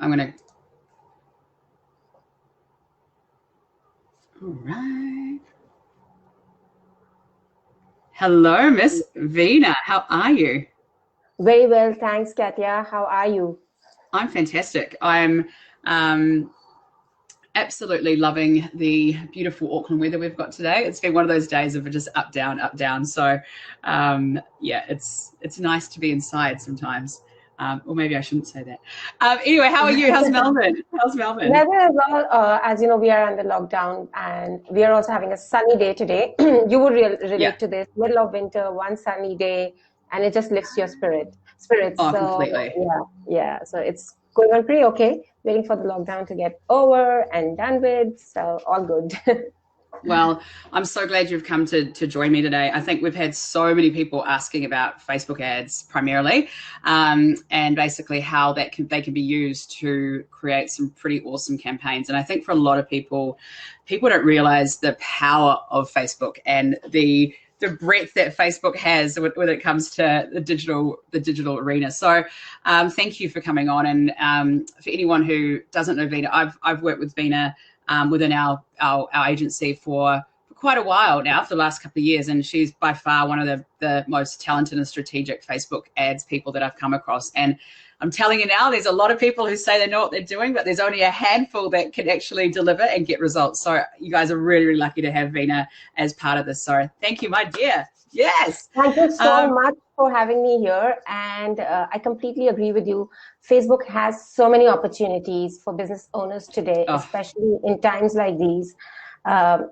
I'm going to. All right. Hello, Miss Veena. How are you? Very well, thanks, Katya. How are you? I'm fantastic. I'm um, absolutely loving the beautiful Auckland weather we've got today. It's been one of those days of just up, down, up, down. So, yeah, it's nice to be inside sometimes. Or maybe I shouldn't say that. Anyway, how are you? How's Melbourne? How's Melbourne? Weather as well, as you know, we are under lockdown and we are also having a sunny day today. You would Yeah. relate to this. Middle of winter, one sunny day, and it just lifts your spirits. Oh, So completely. yeah, yeah. So it's going on pretty okay. Waiting for the lockdown to get over and done with. So all good. Well, I'm so glad you've come to join me today. I think we've had so many people asking about Facebook ads primarily, and basically how they can be used to create some pretty awesome campaigns. And I think for a lot of people don't realize the power of Facebook and the breadth that Facebook has when it comes to the digital arena. So thank you for coming on. And for anyone who doesn't know Veena, I've worked with Veena within our agency for quite a while now, for the last couple of years, and she's by far one of the most talented and strategic Facebook ads people that I've come across. And I'm telling you now, there's a lot of people who say they know what they're doing, but there's only a handful that can actually deliver and get results. So you guys are really, really lucky to have Veena as part of this. So thank you, my dear. Yes. Thank you so much for having me here. And I completely agree with you. Facebook has so many opportunities for business owners today, especially in times like these, I'm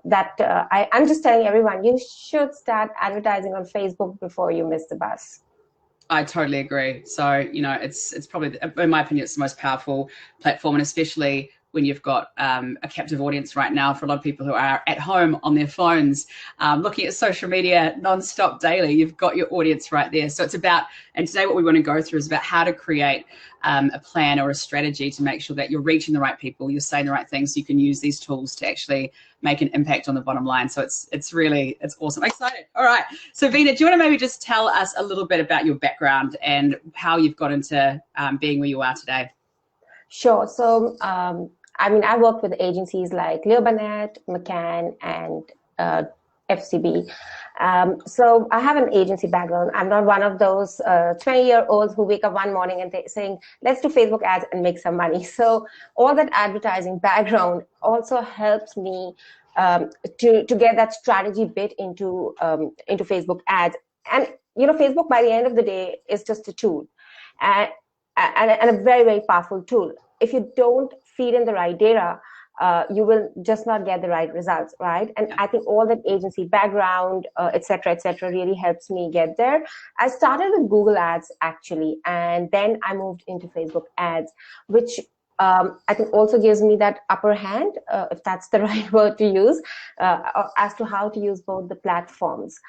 just telling everyone, you should start advertising on Facebook before you miss the bus. I totally agree. So, you know, it's probably, in my opinion, it's the most powerful platform, and especially when you've got a captive audience right now for a lot of people who are at home on their phones, looking at social media nonstop daily, you've got your audience right there. So it's about, and today what we want to go through is about how to create a plan or a strategy to make sure that you're reaching the right people, you're saying the right things, so you can use these tools to actually make an impact on the bottom line. So it's awesome. I'm excited. All right. So Veena, do you want to maybe just tell us a little bit about your background and how you've got into being where you are today? Sure. So, I worked with agencies like Leo Burnett, McCann, and FCB. So I have an agency background. I'm not one of those 20-year-olds who wake up one morning and saying, let's do Facebook ads and make some money. So all that advertising background also helps me to get that strategy bit into Facebook ads. And, you know, Facebook by the end of the day is just a tool. And a very, very powerful tool. If you don't feed in the right data, you will just not get the right results, right? And I think all that agency background, et cetera, really helps me get there. I started with Google Ads, actually, and then I moved into Facebook ads, which I think also gives me that upper hand, if that's the right word to use, as to how to use both the platforms.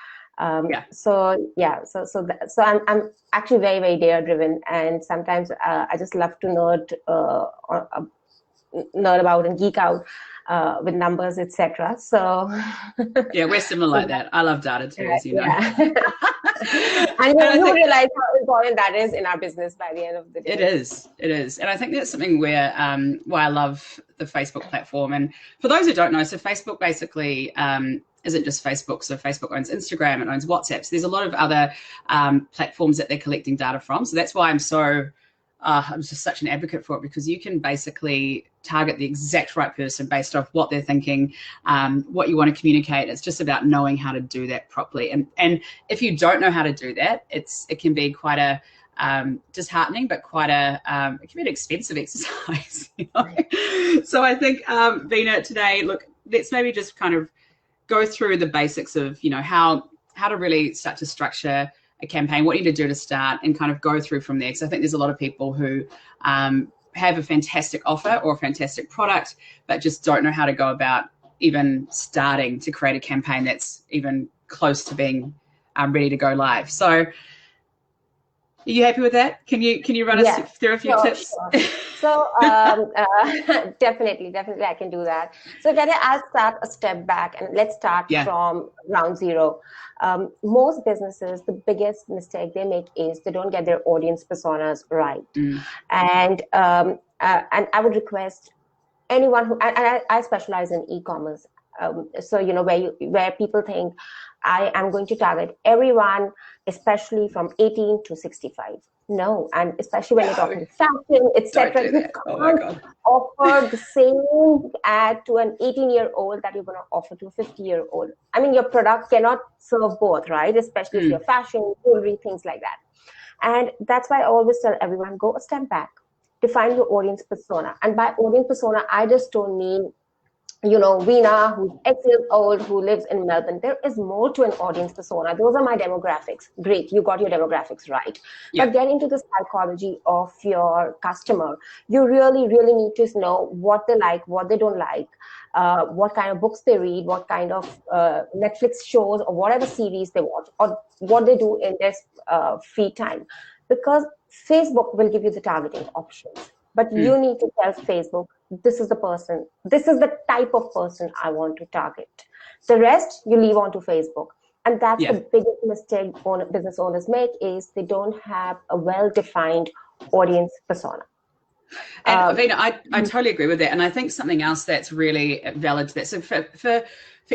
So I'm actually very, very data driven, and sometimes I just love to nerd about and geek out with numbers, etc. So yeah, we're similar like that. I love data too, as you know. And you realize how important that is in our business by the end of the day. It is, and I think that's something where why I love the Facebook platform. And for those who don't know, so Facebook basically isn't just Facebook. So Facebook owns Instagram, it owns WhatsApp. So there's a lot of other platforms that they're collecting data from. So that's why I'm just such an advocate for it, because you can basically target the exact right person based off what they're thinking, what you want to communicate. It's just about knowing how to do that properly. And if you don't know how to do that, it can be quite a disheartening, but quite it can be an expensive exercise. You know? So I think Veena, today, look, let's maybe just kind of go through the basics of, you know, how to really start to structure a campaign, what you need to do to start, and kind of go through from there. Because I think there's a lot of people who have a fantastic offer or a fantastic product, but just don't know how to go about even starting to create a campaign that's even close to being ready to go live. So are you happy with that? Can you run us through a few tips? Sure. So definitely I can do that. So I'll start a step back, and let's start from ground zero. Most businesses, the biggest mistake they make is they don't get their audience personas right. And And I would request anyone who, and I specialize in e-commerce. So, where people think I am going to target everyone, especially from 18 to 65. No, and especially when you're talking fashion, etc., you can't offer the same ad to an 18-year-old that you're going to offer to a 50-year-old. I mean, your product cannot serve both, right? Especially if you're fashion, jewelry, things like that. And that's why I always tell everyone, go a step back, define your audience persona. And by audience persona, I just don't mean, Veena, who's X years old, who lives in Melbourne. There is more to an audience persona. Those are my demographics. Great, you got your demographics right. Yeah. But get into the psychology of your customer. You really, really need to know what they like, what they don't like, what kind of books they read, what kind of Netflix shows or whatever series they watch, or what they do in their free time. Because Facebook will give you the targeting options. But you need to tell Facebook, this is the person, this is the type of person I want to target. The rest you leave on to Facebook. And that's the biggest mistake business owners make, is they don't have a well-defined audience persona. And Veena, I totally agree with that. And I think something else that's really valid to that. So for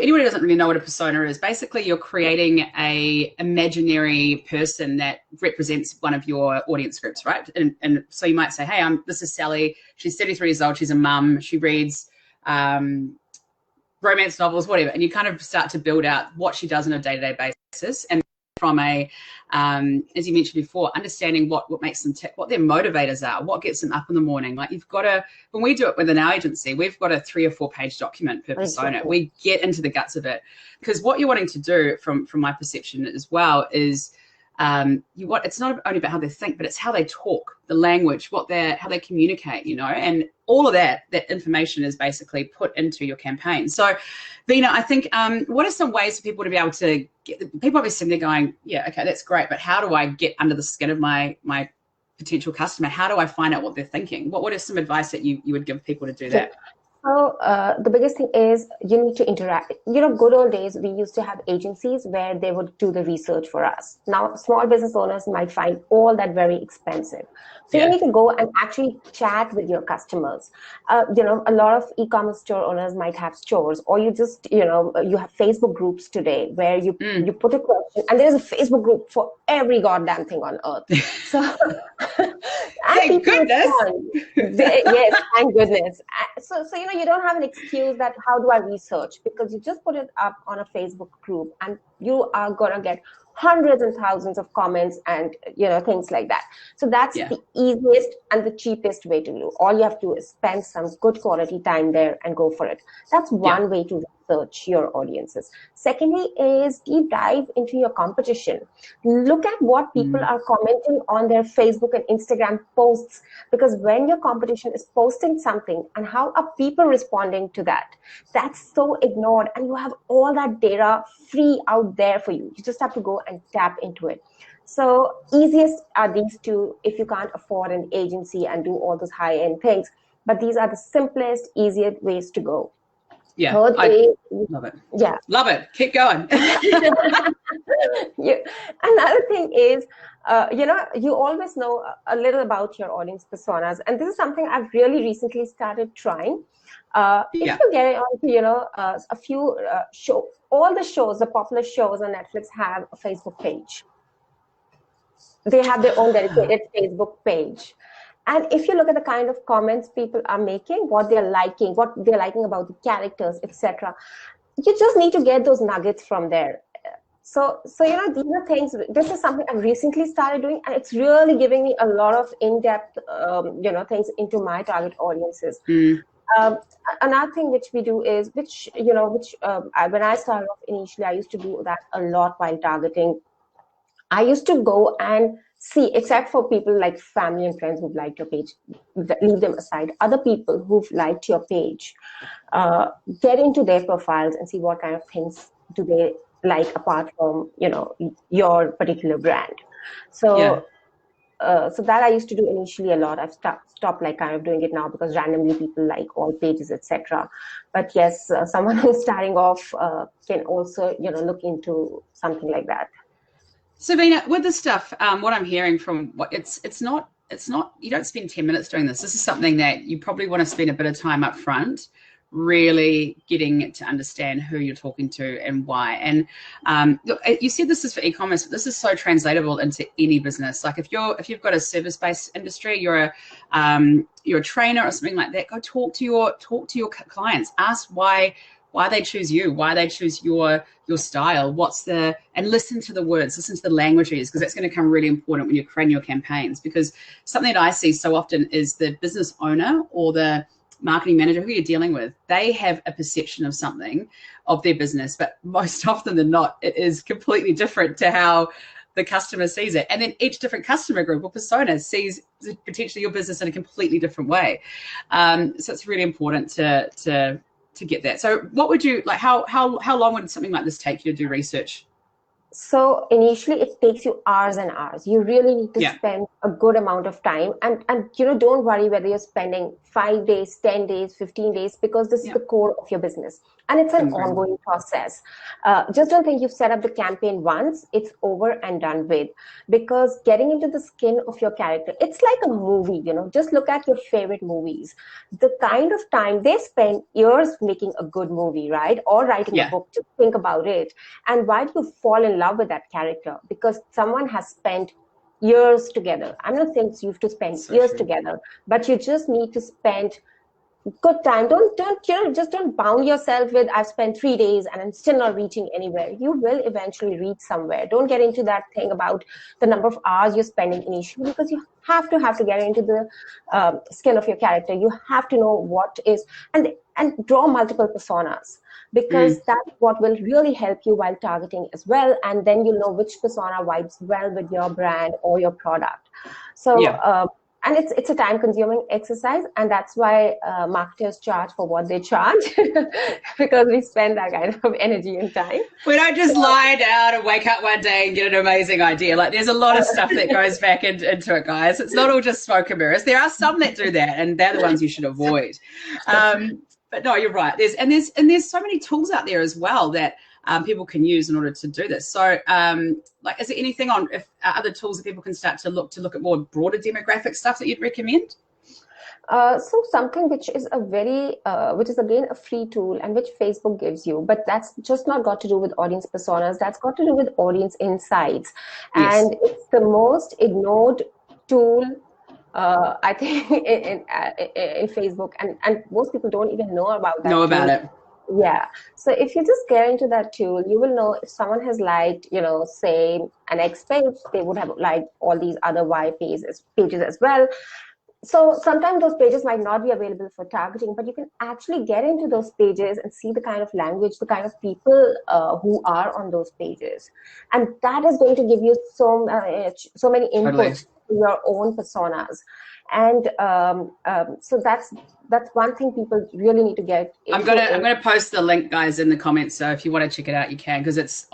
anyone who doesn't really know what a persona is, basically you're creating a imaginary person that represents one of your audience groups, right? And so you might say, hey, this is Sally. She's 33 years old. She's a mum. She reads romance novels, whatever. And you kind of start to build out what she does on a day-to-day basis. And from a, as you mentioned before, understanding what makes them tick, what their motivators are, what gets them up in the morning. Like you've got to, when we do it within our agency, we've got a 3 or 4 page document per persona. We get into the guts of it, because what you're wanting to do from my perception as well is it's not only about how they think, but it's how they talk, the language, how they communicate, and all of that information is basically put into your campaign. So, Veena, I think, what are some ways for people to be able to get, people obviously they're going, yeah, okay, that's great, but how do I get under the skin of my potential customer? How do I find out what they're thinking? What is some advice that you would give people to do that? So the biggest thing is you need to interact. Good old days, we used to have agencies where they would do the research for us. Now, small business owners might find all that very expensive. So you need to go and actually chat with your customers. A lot of e-commerce store owners might have stores, or you just, you have Facebook groups today where you put a question, and there's a Facebook group for every goddamn thing on earth. So, thank goodness. Yes, thank goodness. So you don't have an excuse that how do I research, because you just put it up on a Facebook group and you are gonna get hundreds and thousands of comments and things like that. So that's the easiest and the cheapest way to do. All you have to do is spend some good quality time there and go for it. That's one way to research your audiences. Secondly is deep dive into your competition. Look at what people are commenting on their Facebook and Instagram posts, because when your competition is posting something and how are people responding to that, that's so ignored, and you have all that data free out there for you. You just have to go and tap into it. So easiest are these two if you can't afford an agency and do all those high-end things, but these are the simplest, easiest ways to go. Yeah, I love it. Yeah, love it. Keep going. Another thing is, you always know a little about your audience personas, and this is something I've really recently started trying. If you get onto, a few shows, all the shows, the popular shows on Netflix have a Facebook page. They have their own dedicated Facebook page. And if you look at the kind of comments people are making, what they're liking about the characters, etc., you just need to get those nuggets from there. So these are things. This is something I've recently started doing, and it's really giving me a lot of in-depth, things into my target audiences. Another thing which we do is, when I started off initially, I used to do that a lot while targeting. I used to go and see, except for people like family and friends who've liked your page, leave them aside. Other people who've liked your page, get into their profiles and see what kind of things do they like apart from, your particular brand. So, so that I used to do initially a lot. I've stopped like kind of doing it now because randomly people like all pages, etc. But yes, someone who's starting off can also, look into something like that. So Veena, with this stuff, what I'm hearing from it's not it's not, you don't spend 10 minutes doing this. This is something that you probably want to spend a bit of time up front, really getting to understand who you're talking to and why. And look, you said this is for e-commerce, but this is so translatable into any business. Like if you've got a service-based industry, you're a trainer or something like that, go talk to your clients. Ask why they choose you, why they choose your style, and listen to the words, listen to the languages, because that's going to become really important when you're creating your campaigns. Because something that I see so often is the business owner or the marketing manager who you're dealing with, they have a perception of something of their business, but most often than not, it is completely different to how the customer sees it. And then each different customer group or persona sees potentially your business in a completely different way. So it's really important to get that. So what would you like, how long would something like this take you to do research? So initially it takes you hours and hours. You really need to spend a good amount of time, and don't worry whether you're spending 5 days, 10 days, 15 days, because this is the core of your business. And it's an ongoing process. Just don't think you've set up the campaign once, it's over and done with. Because getting into the skin of your character, it's like a movie, just look at your favorite movies. The kind of time they spend years making a good movie, right? Or writing a book, to think about it. And why do you fall in love with that character? Because someone has spent years together. I'm not saying you have to spend years together, but you just need to spend good time. Just don't bound yourself with, I've spent 3 days and I'm still not reaching anywhere. You will eventually reach somewhere. Don't get into that thing about the number of hours you're spending initially, because you have to get into the skin of your character. You have to know what is, and draw multiple personas, because that's what will really help you while targeting as well. And then you'll know which persona vibes well with your brand or your product. So and it's a time-consuming exercise, and that's why marketers charge for what they charge, because we spend that kind of energy and time. We don't just lie down and wake up one day and get an amazing idea. Like, there's a lot of stuff that goes back into it, guys. It's not all just smoke and mirrors. There are some that do that, and they're the ones you should avoid. But no, you're right. There's so many tools out there as well that people can use in order to do this. So, is there anything on other tools that people can start to look at more broader demographic stuff that you'd recommend? So something which is which is again a free tool, and which Facebook gives you, but that's just not got to do with audience personas. That's got to do with audience insights, and it's the most ignored tool, I think, in Facebook, and most people don't even know about that. Yeah. So if you just get into that tool, you will know if someone has liked, say an X page, they would have liked all these other Y pages as well. So sometimes those pages might not be available for targeting, but you can actually get into those pages and see the kind of language, the kind of people who are on those pages. And that is going to give you so many inputs to your own personas. And so that's one thing people really need to get into. I'm gonna post the link, guys, in the comments. So if you want to check it out, you can, because it's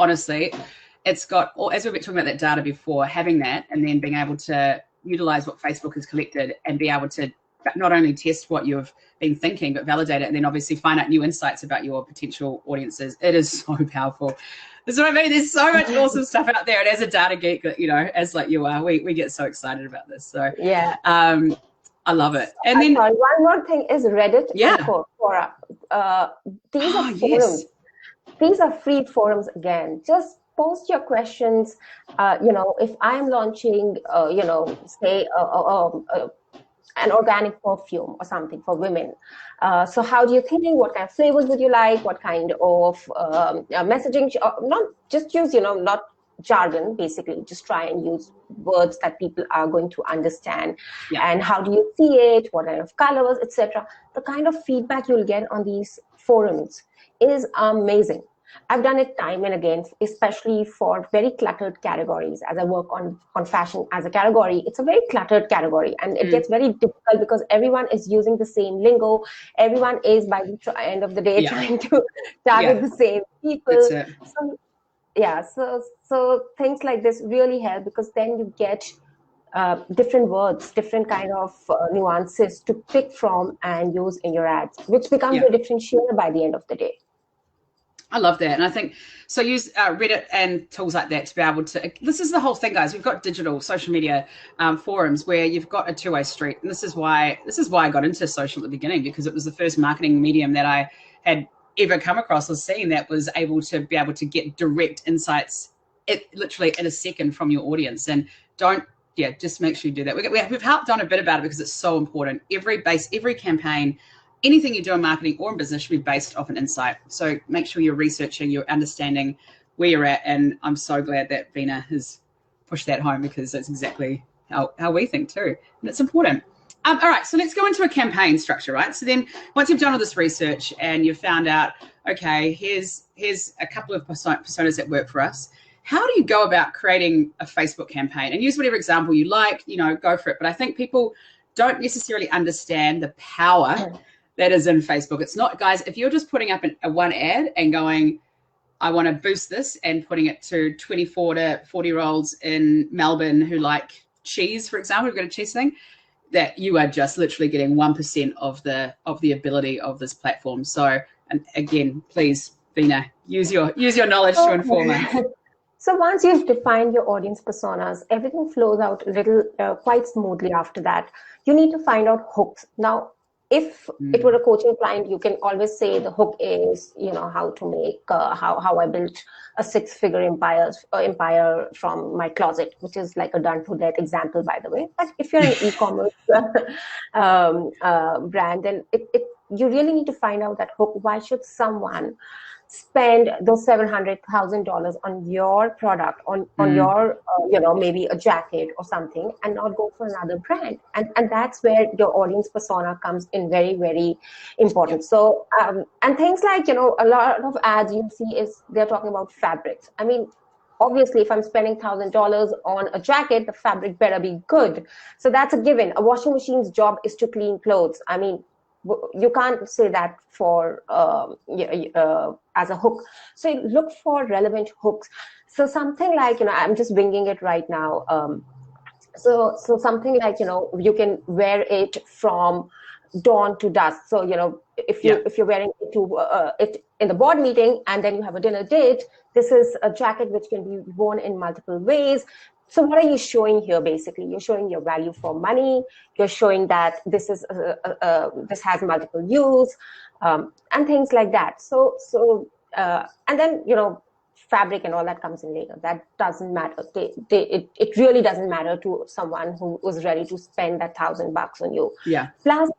got all, as we've been talking about that data before, having that and then being able to utilize what Facebook has collected and be able to not only test what you've been thinking, but validate it, and then obviously find out new insights about your potential audiences. It is so powerful. That's what I mean. There's so much awesome stuff out there. And as a data geek, as like you are, we get so excited about this. So yeah, I love it. And then one more thing is Reddit and Quora. These are forums. These are free forums again. Just post your questions. If I'm launching, say an organic perfume or something for women. So how do you think? What kind of flavors would you like? What kind of messaging? Not just use, not jargon, basically. Just try and use words that people are going to understand. And how do you see it? What kind of colors, etc. The kind of feedback you'll get on these forums is amazing. I've done it time and again, especially for very cluttered categories. As I work on fashion as a category, it's a very cluttered category, and it gets very difficult because everyone is using the same lingo. Everyone is, by the end of the day, trying to target the same people. So things like this really help, because then you get different words, different kind of nuances to pick from and use in your ads, which becomes a differentiator by the end of the day. I love that. And I think so. Use Reddit and tools like that to be able to. This is the whole thing, guys. We've got digital social media forums where you've got a two-way street, and this is why I got into social at the beginning, because it was the first marketing medium that I had ever come across or seen that was able to get direct insights, literally in a second from your audience. And just make sure you do that. We've helped on a bit about it because it's so important. Every campaign, anything you do in marketing or in business should be based off an insight. So make sure you're researching, you're understanding where you're at. And I'm so glad that Veena has pushed that home, because that's exactly how we think too. And it's important. All right, so let's go into a campaign structure, right? So then once you've done all this research and you've found out, okay, here's a couple of personas that work for us. How do you go about creating a Facebook campaign? And use whatever example you like, go for it. But I think people don't necessarily understand the power that is in Facebook. It's not, guys, if you're just putting up a one ad and going, I want to boost this, and putting it to 24 to 40-year-olds in Melbourne who like cheese, for example, we've got a cheese thing, that you are just literally getting 1% of the ability of this platform. So, and again, please, Veena, use your knowledge to inform us. So once you've defined your audience personas, everything flows out a little quite smoothly after that. You need to find out hooks. Now, if it were a coaching client, you can always say the hook is, how to make, how I built a six-figure empire from my closet, which is like a done for that example, by the way. But if you're an e-commerce brand, then you really need to find out that hook. Why should someone spend those $700,000 on your product, on your, maybe a jacket or something, and not go for another brand? And that's where your audience persona comes in very, very important. So, and things like, a lot of ads you see is they're talking about fabrics. I mean, obviously, if I'm spending $1,000 on a jacket, the fabric better be good. So that's a given. A washing machine's job is to clean clothes. I mean, you can't say that for as a hook. So look for relevant hooks. So something like, I'm just bringing it right now. So something like, you can wear it from dawn to dusk. So, if you're wearing it to it in the board meeting and then you have a dinner date, this is a jacket which can be worn in multiple ways. So what are you showing here? Basically, you're showing your value for money. You're showing that this is this has multiple use, and things like that. So and then fabric and all that comes in later. That doesn't matter. It really doesn't matter to someone who was ready to spend that $1,000 on you. Yeah. Plus,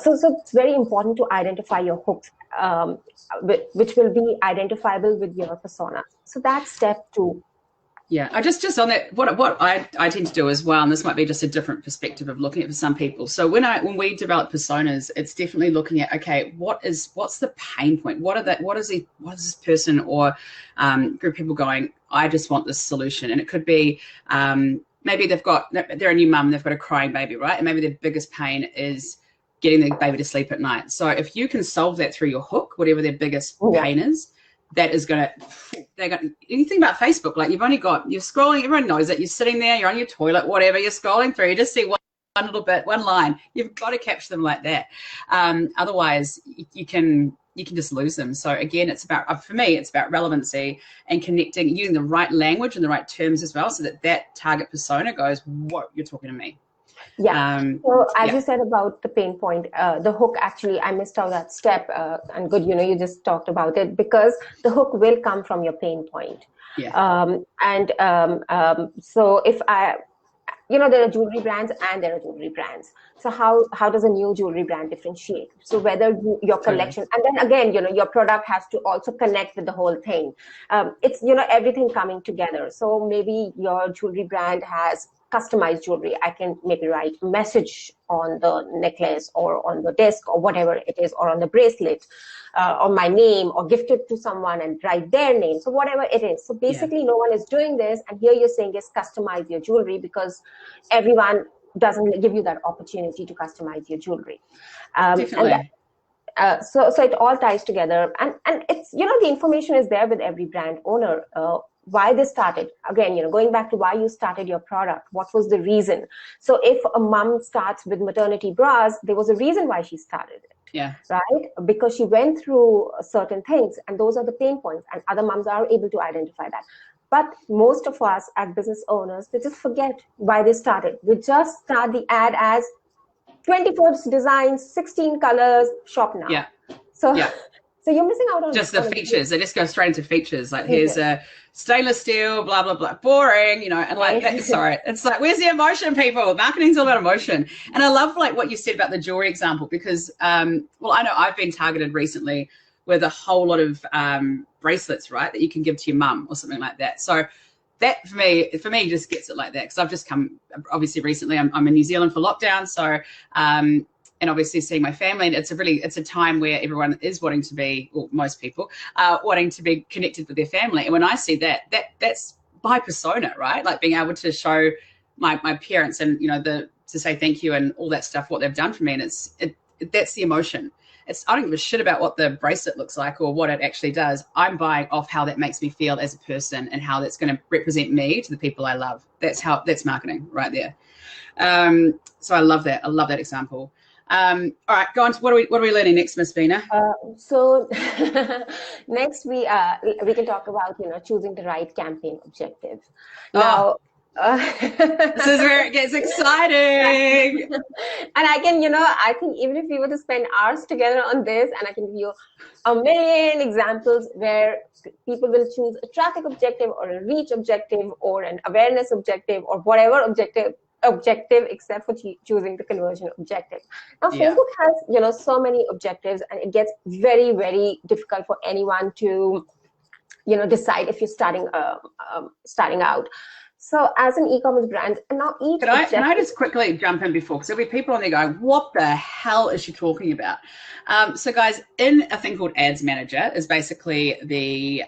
so it's very important to identify your hooks, which will be identifiable with your persona. So that's step 2. Yeah, I just on that, what I tend to do as well, and this might be just a different perspective of looking at for some people. So when we develop personas, it's definitely looking at, okay, what's the pain point? What is this person or group of people going, I just want this solution? And it could be maybe they're a new mum, they've got a crying baby, right? And maybe their biggest pain is getting the baby to sleep at night. So if you can solve that through your hook, whatever their biggest pain is, that is anything about Facebook, like you're scrolling, everyone knows it, you're sitting there, you're on your toilet, whatever, you're scrolling through, you just see one little bit, one line, you've got to capture them like that. Otherwise you can just lose them. So again, it's about, for me, it's about relevancy and connecting, using the right language and the right terms as well, so that target persona goes, what, you're talking to me. Yeah. So as you said about the pain point, the hook, actually, I missed out that step, and good, you just talked about it, because the hook will come from your pain point. Yeah. So if there are jewelry brands and there are jewelry brands. So how does a new jewelry brand differentiate? So whether your collection, and then again, your product has to also connect with the whole thing. It's, everything coming together. So maybe your jewelry brand has customized jewelry. I can maybe write a message on the necklace or on the disc or whatever it is, or on the bracelet, or my name, or gift it to someone and write their name. So whatever it is. So basically no one is doing this. And here you're saying is customize your jewelry, because everyone doesn't give you that opportunity to customize your jewelry. Definitely. So it all ties together. And it's, the information is there with every brand owner. Why they started, again, going back to why you started your product, what was the reason? So if a mom starts with maternity bras, there was a reason why she started it. Yeah. right? Because she went through certain things, and those are the pain points, and other moms are able to identify that. But most of us as business owners, they just forget why they started. We just start the ad as 24 designs, 16 colors, shop now. Yeah. So, yeah. so you're missing out on just the features. They just go straight into features. Like, here's a stainless steel, blah, blah, blah, boring, you know, and like, sorry, it's like, where's the emotion, people? Marketing's all about emotion. And I love like what you said about the jewelry example, because, well, I know I've been targeted recently with a whole lot of bracelets, right, that you can give to your mum or something like that. So that for me just gets it like that, because I've just come, obviously recently I'm in New Zealand for lockdown, so and obviously seeing my family, and it's a time where everyone is wanting to be, or most people wanting to be connected with their family. And when I see that's my persona, right? Like being able to show my parents, and you know, to say thank you and all that stuff, what they've done for me, and that's the emotion. I don't give a shit about what the bracelet looks like or what it actually does. I'm buying off how that makes me feel as a person and how that's going to represent me to the people I love. That's marketing right there. So I love that. I love that example. All right, go on to what are we learning next, Miss Veena? So next we can talk about, you know, choosing the right campaign objective. Now, this is where it gets exciting. And I can, you know, I think even if we were to spend hours together on this, and I can give you a million examples where people will choose a traffic objective or a reach objective or an awareness objective or whatever objective except for choosing the conversion objective. Now, Facebook has, you know, so many objectives, and it gets very, very difficult for anyone to, you know, decide if you're starting out. So as an e-commerce brand, and now can I just quickly jump in before, because there'll be people on there going, what the hell is she talking about? So guys, in a thing called Ads Manager is basically the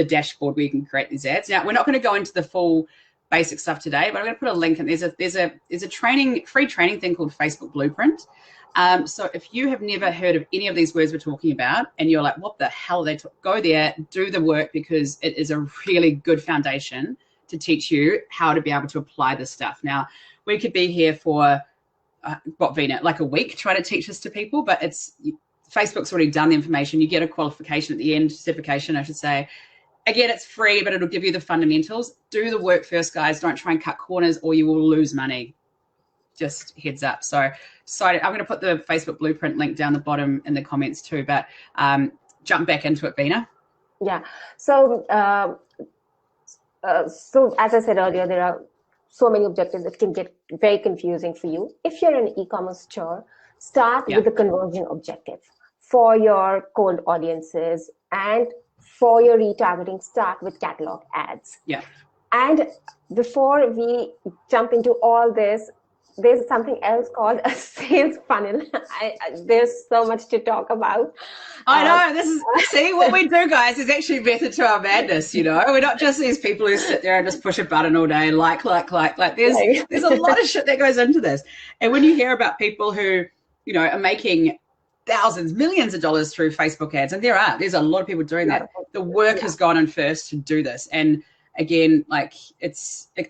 dashboard where you can create these ads. Now, we're not going to go into the full basic stuff today, but I'm going to put a link, and there's a free training thing called Facebook Blueprint. So if you have never heard of any of these words we're talking about, and you're like, what the hell are they go there, do the work, because it is a really good foundation to teach you how to be able to apply this stuff. Now, we could be here for Veena, like a week trying to teach this to people, but Facebook's already done the information. You get a qualification at the end, certification, I should say. Again, it's free, but it'll give you the fundamentals. Do the work first, guys. Don't try and cut corners, or you will lose money. Just heads up. So I'm going to put the Facebook Blueprint link down the bottom in the comments too, but jump back into it, Veena. Yeah. So as I said earlier, there are so many objectives that can get very confusing for you. If you're an e-commerce store, start with the conversion objective for your cold audiences, and for your retargeting, start with catalog ads. Yeah. And before we jump into all this, there's something else called a sales funnel. There's so much to talk about. I know. See, what we do, guys, is actually method to our madness, you know. We're not just these people who sit there and just push a button all day and like. There's a lot of shit that goes into this. And when you hear about people who, you know, are making thousands, millions of dollars through Facebook ads, and there's a lot of people doing that. The work has gone in first to do this. And again, like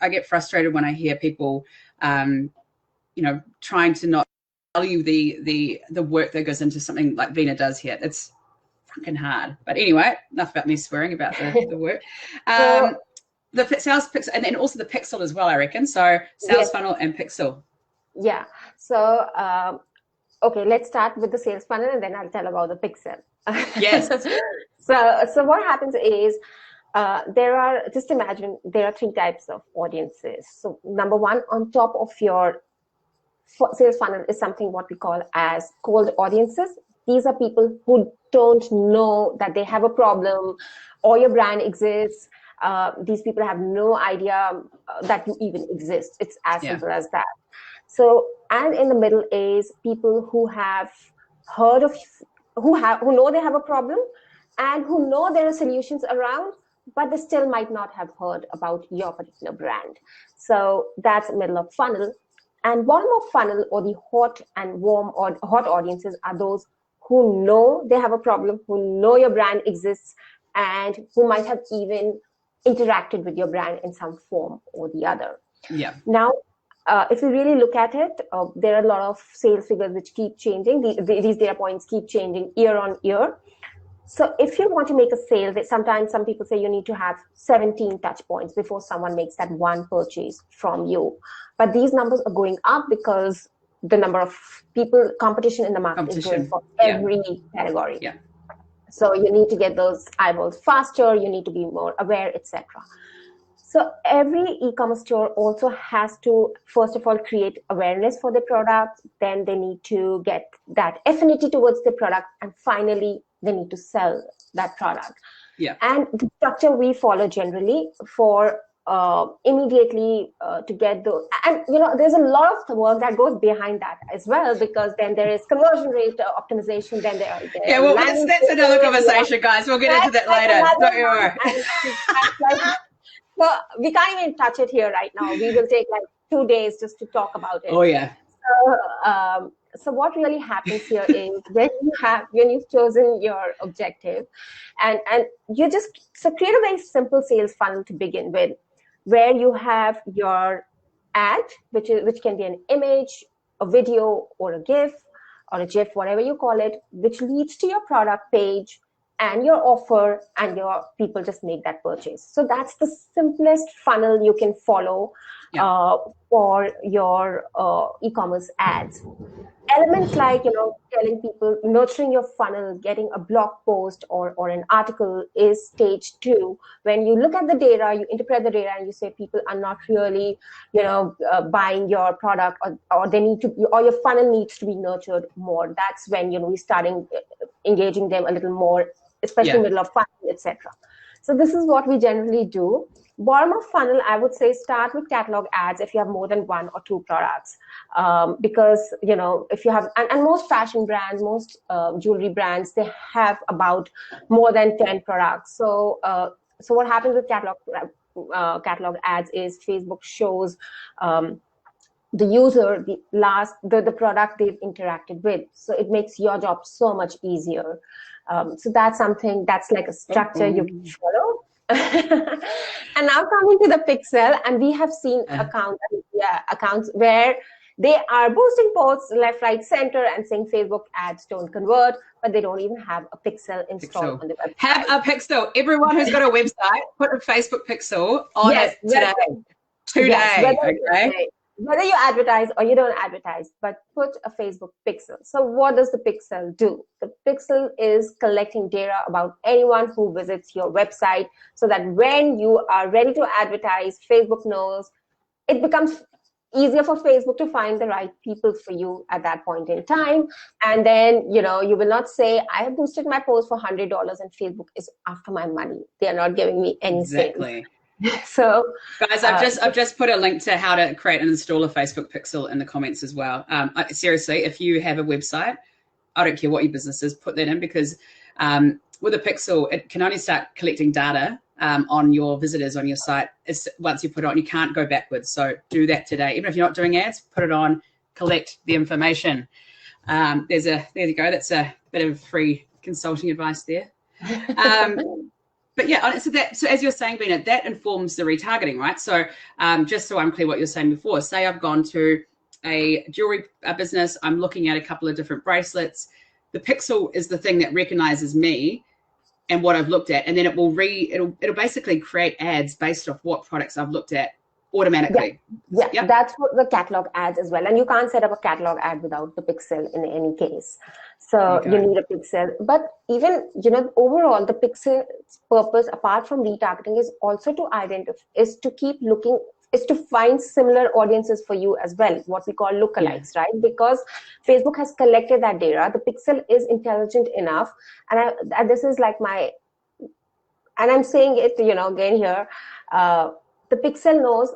I get frustrated when I hear people, you know, trying to not value the work that goes into something like Veena does here. It's fucking hard. But anyway, enough about me swearing about the work. The sales pixel, and then also the pixel as well, I reckon. So sales funnel and pixel. Yeah. So okay, let's start with the sales funnel, and then I'll tell about the pixel. Yes. So what happens is, just imagine there are 3 types of audiences. So number 1, on top of your sales funnel is something what we call as cold audiences. These are people who don't know that they have a problem or your brand exists. These people have no idea that you even exist. It's as simple as that. So, and in the middle is people who have heard of, who know they have a problem, and who know there are solutions around, but they still might not have heard about your particular brand. So that's middle of funnel. And bottom of funnel, or the hot and warm or hot audiences, are those who know they have a problem, who know your brand exists, and who might have even interacted with your brand in some form or the other. Yeah. Now, if you really look at it, there are a lot of sales figures which keep changing. These data points keep changing year on year. So if you want to make a sale, sometimes some people say you need to have 17 touch points before someone makes that one purchase from you. But these numbers are going up because the number of people, competition in the market is growing for every category. Yeah. So you need to get those eyeballs faster, you need to be more aware, etc. So every e-commerce store also has to, first of all, create awareness for the product. Then they need to get that affinity towards the product. And finally, they need to sell that product. Yeah. And the structure we follow generally for immediately to get the, and there's a lot of work that goes behind that as well, because then there is conversion rate optimization, then there yeah, well, that's another conversation, guys. We'll get into that later. Don't you worry. So we can't even touch it here right now. We will take like 2 days just to talk about it. Oh yeah. So what really happens here is when you've chosen your objective, and you just create a very simple sales funnel to begin with, where you have your ad, which can be an image, a video, or a GIF, or a GIF, whatever you call it, which leads to your product page and your offer, and your people just make that purchase. So that's the simplest funnel you can follow for your e-commerce ads. Elements like, telling people, nurturing your funnel, getting a blog post or an article is stage 2. When you look at the data, you interpret the data, and you say people are not really, buying your product, or they need to, or your funnel needs to be nurtured more. That's when, we're starting engaging them a little more, especially middle of funnel, etc. So this is what we generally do. Bottom of funnel, I would say start with catalog ads if you have more than 1 or 2 products, because if you have, and most fashion brands, most jewelry brands, they have about more than 10 products. So what happens with catalog ads is Facebook shows the user the product they've interacted with, so it makes your job so much easier. So that's something that's like a structure you can follow. And now coming to the pixel, and we have seen accounts where they are boosting posts left, right, center, and saying Facebook ads don't convert, but they don't even have a pixel installed on the website. Have a pixel. Everyone who's got a website, put a Facebook pixel on it today. Today, okay? Whether you advertise or you don't advertise, but put a Facebook pixel. So what does the pixel do? The pixel is collecting data about anyone who visits your website, so that when you are ready to advertise, Facebook knows. It becomes easier for Facebook to find the right people for you at that point in time. And then, you will not say, I have boosted my post for $100 and Facebook is after my money. They are not giving me any sales. So guys, I've just put a link to how to create and install a Facebook pixel in the comments as well. Seriously, if you have a website, I don't care what your business is, put that in, because with a pixel, it can only start collecting data on your visitors on your site once you put it on. You can't go backwards. So do that today. Even if you're not doing ads, put it on, collect the information. There you go. That's a bit of free consulting advice there. But yeah, so as you're saying, Veena, that informs the retargeting, right? So just so I'm clear what you're saying before, say I've gone to a jewelry business, I'm looking at a couple of different bracelets. The pixel is the thing that recognizes me and what I've looked at, and then it'll basically create ads based off what products I've looked at automatically. Yeah, that's what the catalog ads as well. And you can't set up a catalog ad without the pixel in any case. So you need a pixel. But even, overall, the pixel's purpose, apart from retargeting, is also to identify, is to keep looking, is to find similar audiences for you as well, what we call lookalikes, right? Because Facebook has collected that data. The pixel is intelligent enough. And this is like and I'm saying it, again here, the pixel knows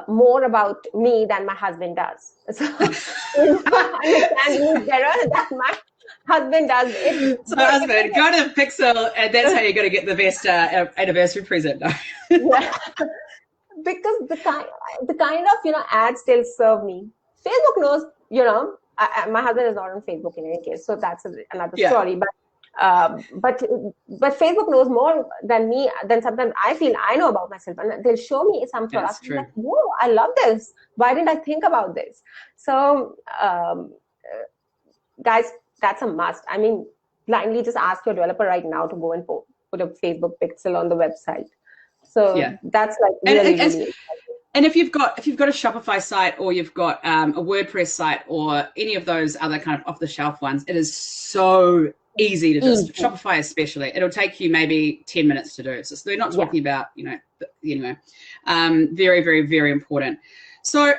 more about me than my husband does. So understand me better than my husband does. So husband, go to the pixel, and that's how you're going to get the best anniversary present. Because the kind of ads they'll serve me, Facebook knows. My husband is not on Facebook in any case, so that's another story. But But Facebook knows more than me, than sometimes I feel I know about myself. And they'll show me some Yeah, products. it's I'm true. like, whoa, I love this. Why didn't I think about this? So, guys, that's a must. I mean, blindly just ask your developer right now to go and put a Facebook pixel on the website. So Yeah. that's like And really, it's, really. and if you've got a Shopify site, or you've got a WordPress site, or any of those other kind of off the shelf ones, it is so easy to just Easy. Shopify especially. It'll take you maybe 10 minutes to do. So they're not talking about, anyway. Very, very, very important. So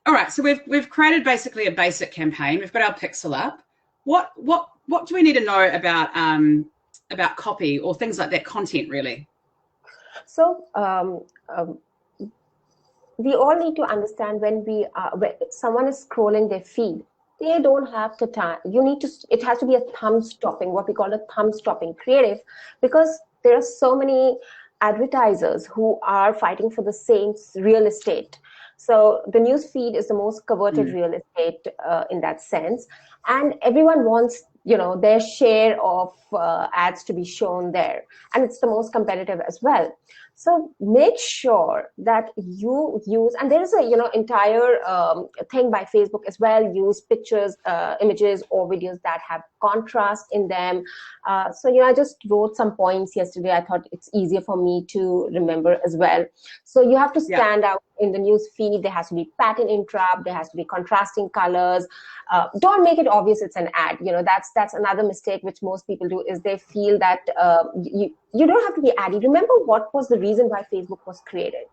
all right, so we've created basically a basic campaign. We've got our pixel up. What do we need to know about copy or things like that, content really? So we all need to understand when someone is scrolling their feed, they don't have the time. It has to be a thumb stopping, what we call a thumb stopping creative, because there are so many advertisers who are fighting for the same real estate. So the news feed is the most coveted real estate in that sense, and everyone wants their share of ads to be shown there, and it's the most competitive as well. So make sure that you use, and there is a entire thing by Facebook as well. Use pictures, images, or videos that have contrast in them. So I just wrote some points yesterday. I thought it's easier for me to remember as well. So you have to stand out in the news feed. There has to be pattern interrupt. There has to be contrasting colors. Don't make it obvious it's an ad. That's another mistake which most people do, is they feel that you don't have to be addy. Remember what was the reason why Facebook was created?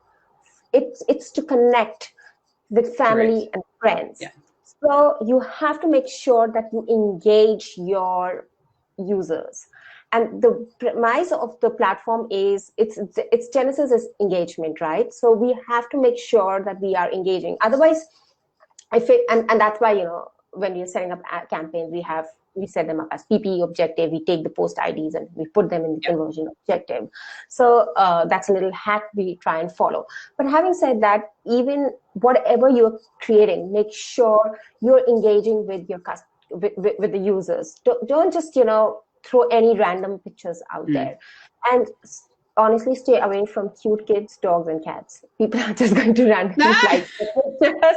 It's to connect with family and friends. Yeah. So you have to make sure that you engage your users. And the premise of the platform is its genesis is engagement, right? So we have to make sure that we are engaging. Otherwise, and that's why when you're setting up campaigns, we set them up as PPE objective. We take the post IDs and we put them in the conversion objective. So that's a little hack we try and follow. But having said that, even whatever you're creating, make sure you're engaging with your with the users. Don't just throw any random pictures out there. And honestly, stay away from cute kids, dogs, and cats. People are just going to randomly like pictures,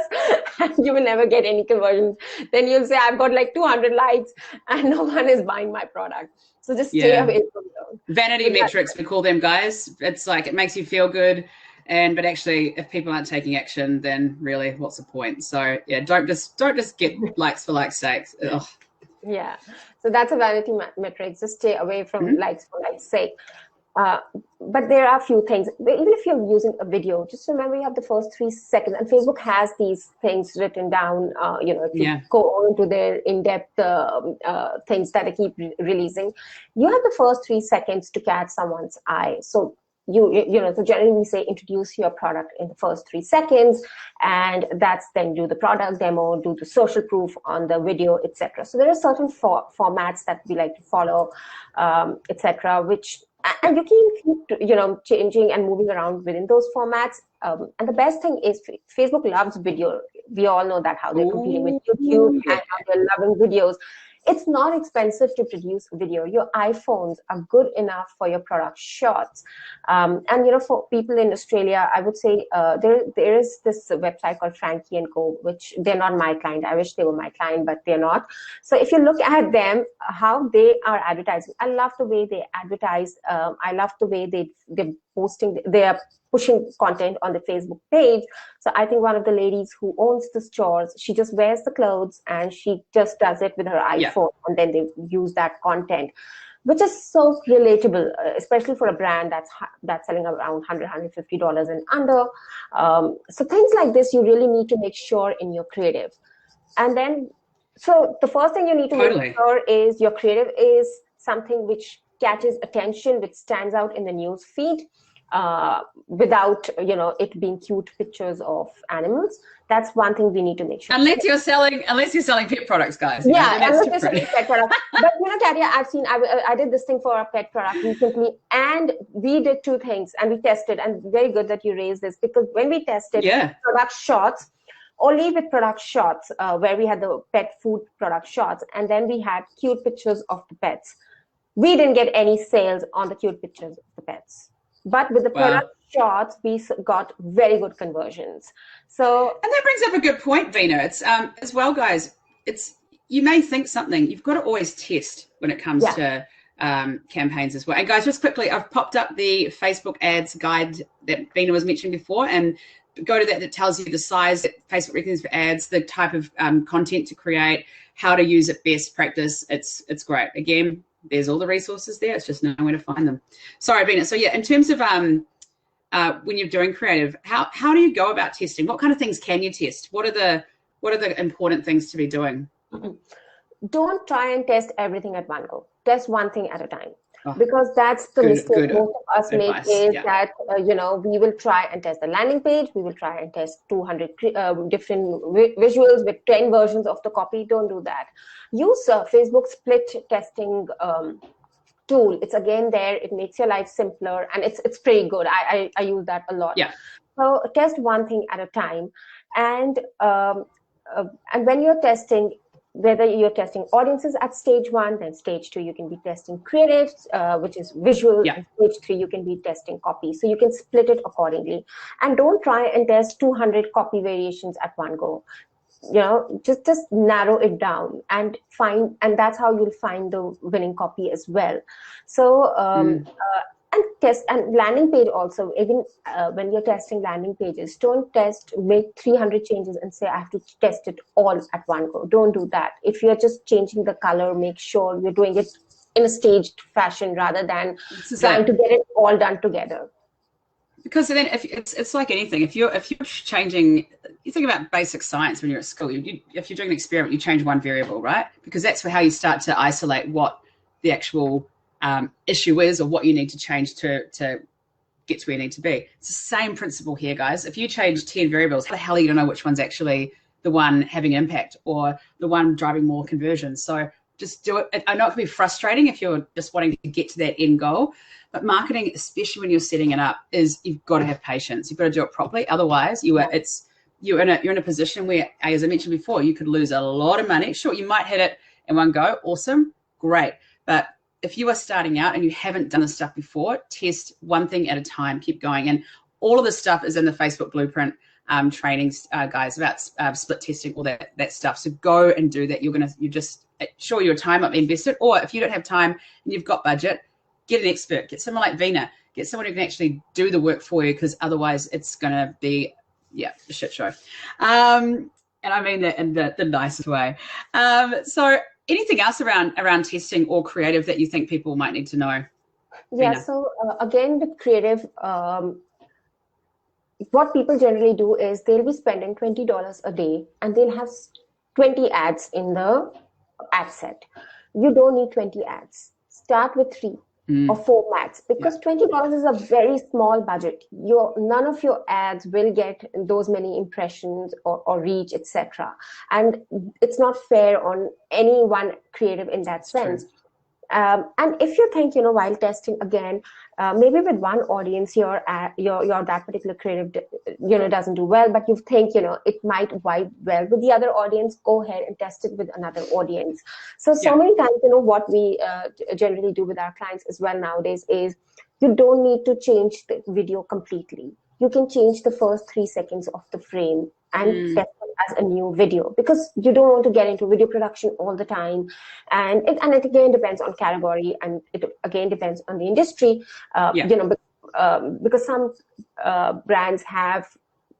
and you will never get any conversions. Then you'll say, I've got like 200 likes and no one is buying my product. So just stay away from those. Vanity metrics, we call them, guys. It's like, it makes you feel good. But actually, if people aren't taking action, then really, what's the point? So yeah, don't just get likes for likes' sake. Ugh. Yeah, so that's a vanity metric. Just stay away from likes for likes' sake. But there are a few things. Even if you're using a video, just remember you have the first 3 seconds. And Facebook has these things written down. If you go into their in-depth things that they keep releasing, you have the first 3 seconds to catch someone's eye. So so generally we say introduce your product in the first 3 seconds, and that's then do the product demo, do the social proof on the video, etc. So there are certain formats that we like to follow, etc. And you can keep changing and moving around within those formats. And the best thing is Facebook loves video. We all know that, how they're competing with YouTube and how they're loving videos. It's not expensive to produce video. Your iPhones are good enough for your product shots. And for people in Australia, I would say there is this website called Frankie & Co, which they're not my client. I wish they were my client, but they're not. So if you look at them, how they are advertising, I love the way they advertise. I love the way they're pushing content on the Facebook page. So I think one of the ladies who owns the stores, she just wears the clothes and she just does it with her iPhone, and then they use that content, which is so relatable, especially for a brand that's selling around $100, $150 and under. So things like this, you really need to make sure in your creative. And then, so the first thing you need to make sure is your creative is something which catches attention, which stands out in the news feed, without it being cute pictures of animals. That's one thing we need to make sure. Unless you're selling pet products, guys. Yeah, unless you're selling pet products. But Katia, I've seen, I did this thing for a pet product recently, and we did 2 things, and we tested, and very good that you raised this, because when we tested product shots, only with product shots, where we had the pet food product shots, and then we had cute pictures of the pets. We didn't get any sales on the cute pictures of the pets. But with the Wow. product shots, we got very good conversions. So, and that brings up a good point, Veena. It's as well, guys. It's you may think something. You've got to always test when it comes to campaigns as well. And guys, just quickly, I've popped up the Facebook ads guide that Veena was mentioning before, and go to that. That tells you the size that Facebook recommends for ads, the type of content to create, how to use it best practice. It's great. Again, there's all the resources there. It's just knowing where to find them. Sorry, Veena. So yeah, in terms of when you're doing creative, how do you go about testing? What kind of things can you test? What are the important things to be doing? Don't try and test everything at one go. Test one thing at a time. Because that's the mistake most of us make, is that, we will try and test the landing page. We will try and test 200 different visuals with 10 versions of the copy. Don't do that. Use Facebook split testing tool. It's again there. It makes your life simpler, and it's pretty good. I use that a lot. Yeah. So test one thing at a time. And when you're testing, whether you're testing audiences at stage 1, then stage 2, you can be testing creatives, which is visual, and stage 3, you can be testing copy. So you can split it accordingly. And don't try and test 200 copy variations at one go. Just narrow it down and that's how you'll find the winning copy as well. So, and test and landing page also. Even when you're testing landing pages, don't make 300 changes and say I have to test it all at one go. Don't do that. If you're just changing the color, make sure you're doing it in a staged fashion rather than trying to get it all done together. Because then, if it's like anything, if you're changing, you think about basic science when you're at school. If you're doing an experiment, you change one variable, right? Because that's how you start to isolate what the actual issue is, or what you need to change to get to where you need to be. It's the same principle here, guys. If you change 10 variables, how the hell are you going to know which one's actually the one having impact or the one driving more conversions? So just do it. I know it can be frustrating if you're just wanting to get to that end goal, but marketing, especially when you're setting it up, is you've got to have patience. You've got to do it properly. Otherwise, you're in a position where, as I mentioned before, you could lose a lot of money. Sure, you might hit it in one go. Awesome, great. But if you are starting out and you haven't done this stuff before, test one thing at a time. Keep going. And all of this stuff is in the Facebook Blueprint trainings, guys, about split testing, all that stuff. So go and do that. You just sure your time might be invested, or if you don't have time and you've got budget, get an expert. Get someone like Veena. Get someone who can actually do the work for you, because otherwise it's going to be, a shit show. And I mean that in the nicest way. So anything else around testing or creative that you think people might need to know? Yeah, Veena? So again, with creative, what people generally do is they'll be spending $20 a day and they'll have 20 ads in the ad set. You don't need 20 ads. Start with 3 or 4 max, because $20 is a very small budget. None of your ads will get those many impressions or reach, etc. And it's not fair on any one creative in that sense. And if you think, while testing again, maybe with one audience, your that particular creative, doesn't do well, but you think, it might vibe well with the other audience, go ahead and test it with another audience. So many times, what we generally do with our clients as well nowadays is you don't need to change the video completely. You can change the first 3 seconds of the frame and test it as a new video, because you don't want to get into video production all the time. And it again depends on category, and it again depends on the industry, because some brands have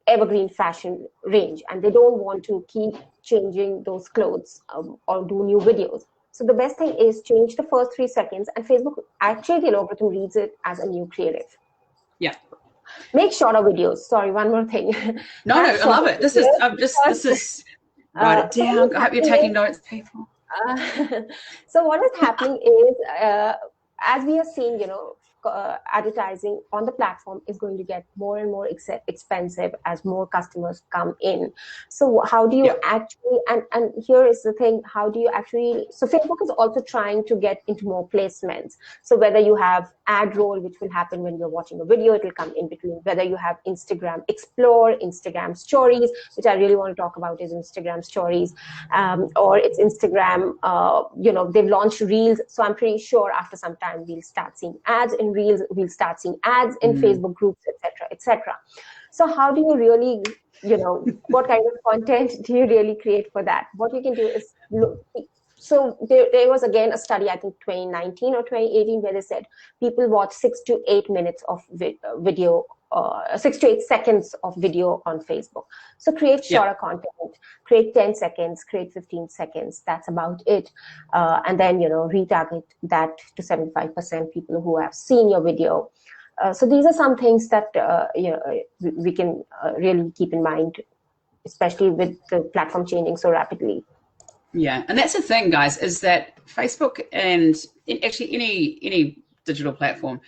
evergreen fashion range and they don't want to keep changing those clothes or do new videos. So the best thing is change the first 3 seconds, and Facebook, actually the algorithm reads it as a new creative. Yeah. Make shorter videos. Sorry, one more thing. No, I love it. This is write it down. I hope you're taking notes, people. So what is happening is, as we are seeing, advertising on the platform is going to get more and more expensive as more customers come in. So how do you actually, and here is the thing, how do you actually, so Facebook is also trying to get into more placements. So whether you have ad roll, which will happen when you're watching a video. It will come in between, whether you have Instagram Explore, Instagram Stories, which I really want to talk about is Instagram Stories, or it's Instagram, they've launched Reels. So I'm pretty sure after some time, we'll start seeing ads in Reels, we'll start seeing ads in Facebook groups, etc., etc. So how do you really, what kind of content do you really create for that? What you can do is look. So there was again a study, I think 2019 or 2018, where they said people watch 6 to 8 minutes of video, 6 to 8 seconds of video on Facebook. So create shorter content, create 10 seconds, create 15 seconds. That's about it. And then, retarget that to 75% people who have seen your video. So these are some things that we can really keep in mind, especially with the platform changing so rapidly. Yeah, and that's the thing, guys, is that Facebook and actually any digital platform,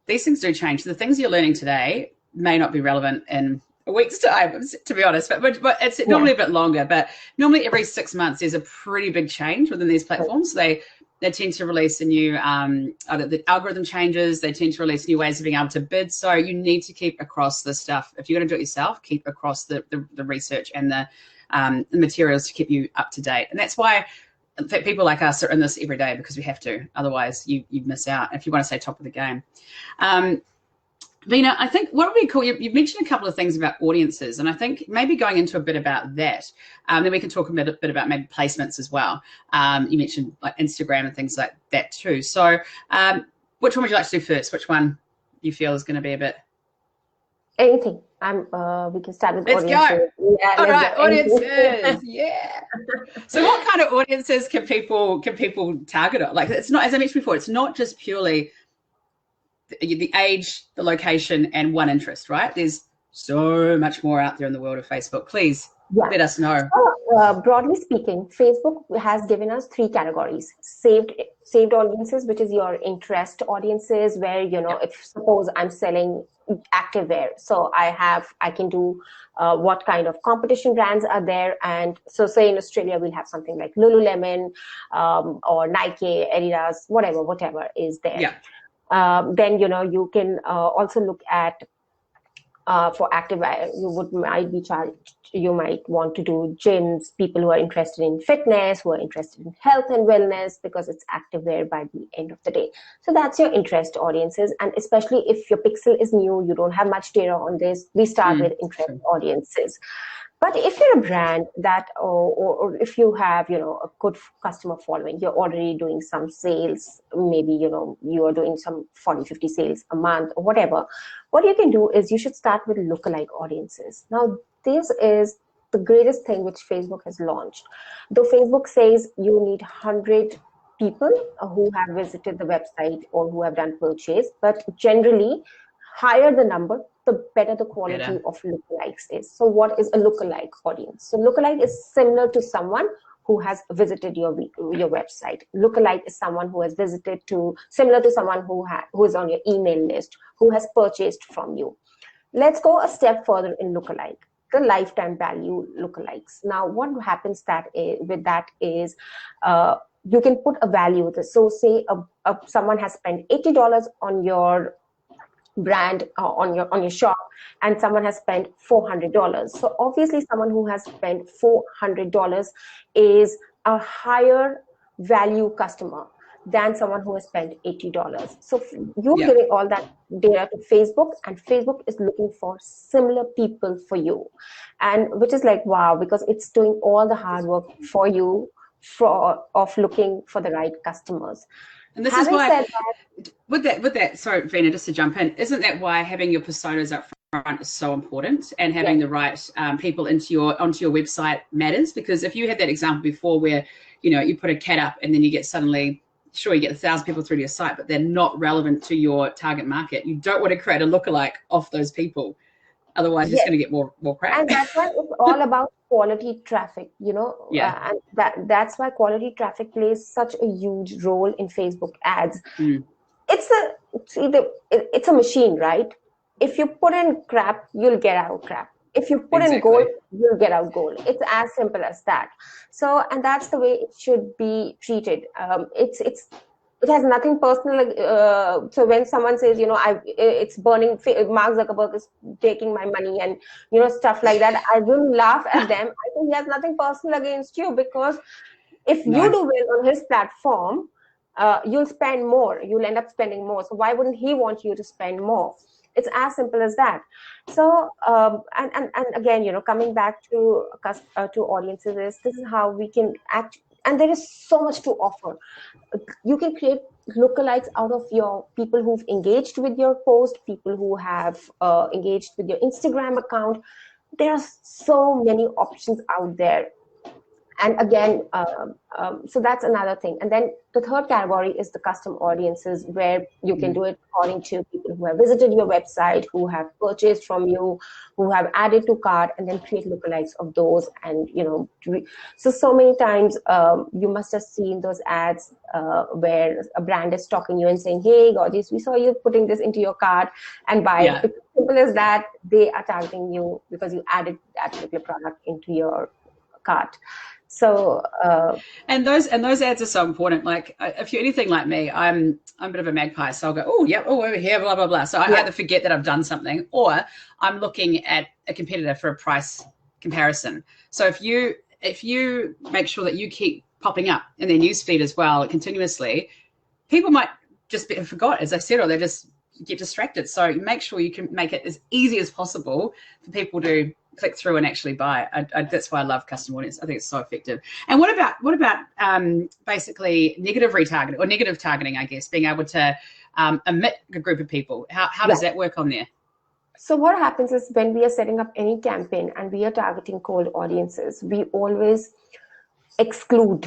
these things do change. The things you're learning today may not be relevant in a week's time, to be honest, but it's normally a bit longer. But normally every 6 months, there's a pretty big change within these platforms. They tend to release a new, the algorithm changes. They tend to release new ways of being able to bid. So you need to keep across this stuff. If you're going to do it yourself, keep across the research and the materials to keep you up to date. And that's why, in fact, people like us are in this every day, because we have to. Otherwise, you miss out if you want to stay top of the game. Veena, I think what would be cool, you've mentioned a couple of things about audiences, and I think maybe going into a bit about that, then we can talk a bit about maybe placements as well. You mentioned like Instagram and things like that too. So which one would you like to do first? Which one you feel is going to be a bit? Anything. We can start with audiences. Let's go. Yeah, all right, audiences. Yeah. So what kind of audiences can people target on? Like, it's not, as I mentioned before, it's not just purely the age, the location, and one interest, right? There's so much more out there in the world of Facebook. Please let us know. So, broadly speaking, Facebook has given us 3 categories: saved audiences, which is your interest audiences, where if suppose I'm selling activewear, so I can do what kind of competition brands are there, and so say in Australia we'll have something like Lululemon or Nike, Adidas, whatever is there. Then you can also look at for activewear, you might want to do gyms, people who are interested in fitness, who are interested in health and wellness, because it's activewear by the end of the day. So that's your interest audiences. And especially if your pixel is new, you don't have much data on this, we start with interest audiences. But if you're a brand that, or if you have, a good customer following, you're already doing some sales, maybe, you are doing some 40, 50 sales a month or whatever, what you can do is you should start with lookalike audiences. Now, this is the greatest thing which Facebook has launched. Though Facebook says you need 100 people who have visited the website or who have done purchase, but generally, higher the number, the better the quality of lookalikes is. So what is a lookalike audience? So lookalike is similar to someone who has visited your website. Lookalike is someone who has visited similar to someone who is on your email list, who has purchased from you. Let's go a step further in lookalike, the lifetime value lookalikes. Now, what happens with that is you can put a value. So say someone has spent $80 on your brand on your shop, and someone has spent $400. So obviously someone who has spent $400 is a higher value customer than someone who has spent $80. So you're giving all that data to Facebook, and Facebook is looking for similar people for you, and which is like, wow, because it's doing all the hard work for you of looking for the right customers. And this is why, with that, sorry, Veena, just to jump in, isn't that why having your personas up front is so important, and having the right people onto your website matters? Because if you had that example before where, you put a cat up and then you get suddenly, sure, you get 1,000 people through to your site, but they're not relevant to your target market. You don't want to create a lookalike off those people. Otherwise, you're just going to get more crap. And that's why it's all about quality traffic, and that's why quality traffic plays such a huge role in Facebook ads. It's a machine, right? If you put in crap, you'll get out crap. If you put in gold, you'll get out gold. It's as simple as that. So, and that's the way it should be treated. It's it has nothing personal. So when someone says, it's burning, Mark Zuckerberg is taking my money, and stuff like that, I will laugh at them. I think he has nothing personal against you, because if you No. do well on his platform, you'll spend more. You'll end up spending more. So why wouldn't he want you to spend more? It's as simple as that. So and again, coming back to audiences, this is how we can act. And there is so much to offer. You can create lookalikes out of your people who've engaged with your post, people who have engaged with your Instagram account. There are so many options out there. And again, so that's another thing. And then the third category is the custom audiences, where you can do it according to people who have visited your website, who have purchased from you, who have added to cart, and then create lookalikes of those. And so many times you must have seen those ads where a brand is stalking you and saying, "Hey, gorgeous, we saw you putting this into your cart and buy it." It's simple as that. They are targeting you because you added that particular product into your cart. So and those ads are so important. Like if you're anything like me, I'm a bit of a magpie, so I'll go, oh yeah, oh over here, blah blah blah. So I either forget that I've done something, or I'm looking at a competitor for a price comparison. So if you make sure that you keep popping up in their newsfeed as well continuously, people might just forgot, as I said, or they just get distracted. So you make sure you can make it as easy as possible for people to click through and actually buy. That's why I love custom audience. I think it's so effective. And what about basically negative retargeting or negative targeting? I guess being able to omit a group of people. How does that work on there? So what happens is, when we are setting up any campaign and we are targeting cold audiences, we always exclude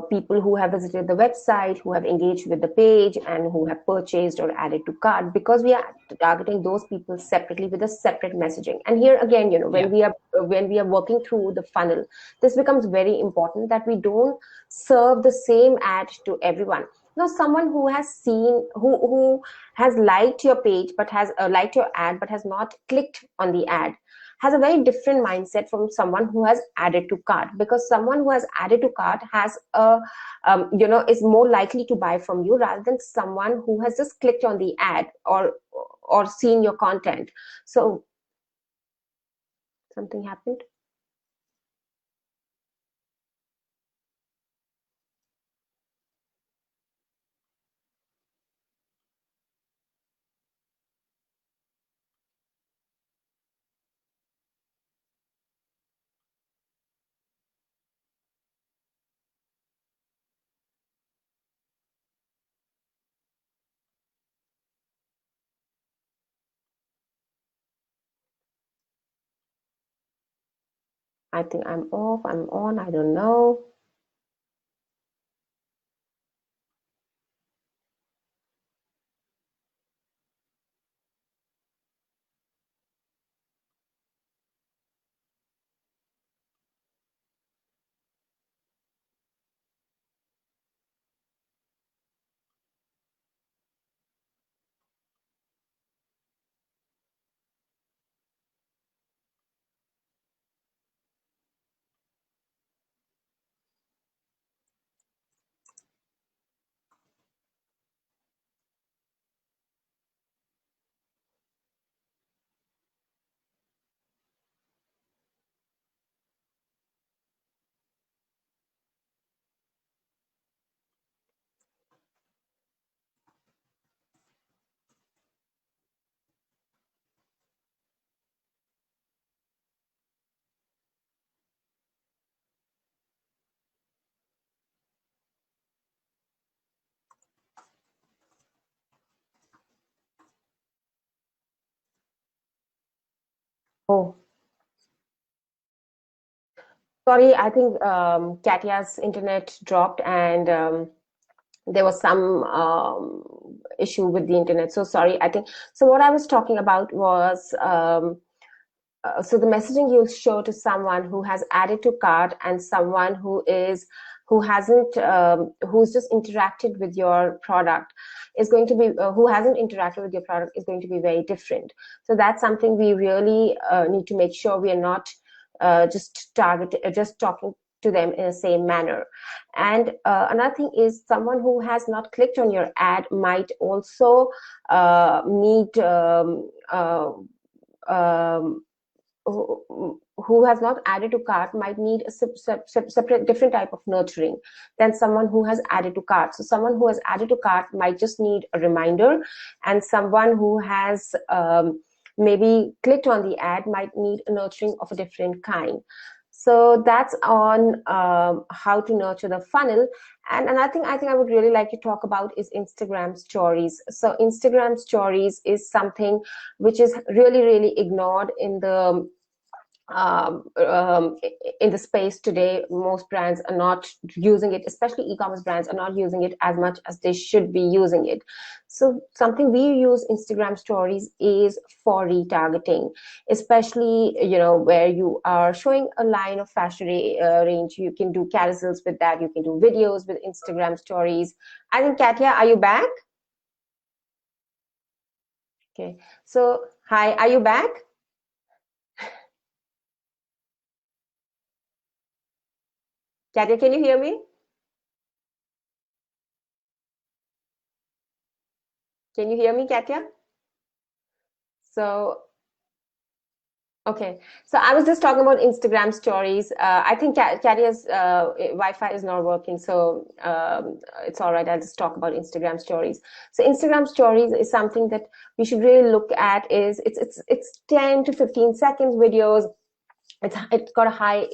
people who have visited the website, who have engaged with the page, and who have purchased or added to cart, because we are targeting those people separately with a separate messaging. And here again, when we are working through the funnel, this becomes very important, that we don't serve the same ad to everyone. Now, someone who has seen, who has liked your page, but has liked your ad, but has not clicked on the ad, has a very different mindset from someone who has added to cart, because someone who has added to cart has is more likely to buy from you, rather than someone who has just clicked on the ad or seen your content. So something happened. I think I'm off, I'm on, I don't know. Oh, sorry, I think Katya's internet dropped, and there was some issue with the internet. So sorry, I think. So what I was talking about was, so the messaging you'll show to someone who has added to cart, and someone who hasn't, who's just interacted with your product, is going to be, who hasn't interacted with your product, is going to be very different. So that's something we really need to make sure we are not just talking to them in the same manner. And another thing is, someone who has not clicked on your ad might also need um, who has not added to cart might need a separate different type of nurturing than someone who has added to cart. So someone who has added to cart might just need a reminder, and someone who has maybe clicked on the ad might need a nurturing of a different kind. So that's on how to nurture the funnel. And another thing I think I would really like to talk about is Instagram stories. So Instagram stories is something which is really, really ignored um, um, in the space today. Most brands are not using it, especially e-commerce brands are not using it as much as they should be using it. So something we use Instagram stories is for retargeting, especially, you know, where you are showing a line of fashion range. You can do carousels with that. You can do videos with Instagram stories. I think, Katya, are you back? Okay. So, hi, are you back? Katya, can you hear me? Can you hear me, Katya? So, okay. So I was just talking about Instagram stories. I think Katya's Wi-Fi is not working, so it's all right. I'll just talk about Instagram stories. So Instagram stories is something that we should really look at. It's 10 to 15 seconds videos. It's got a high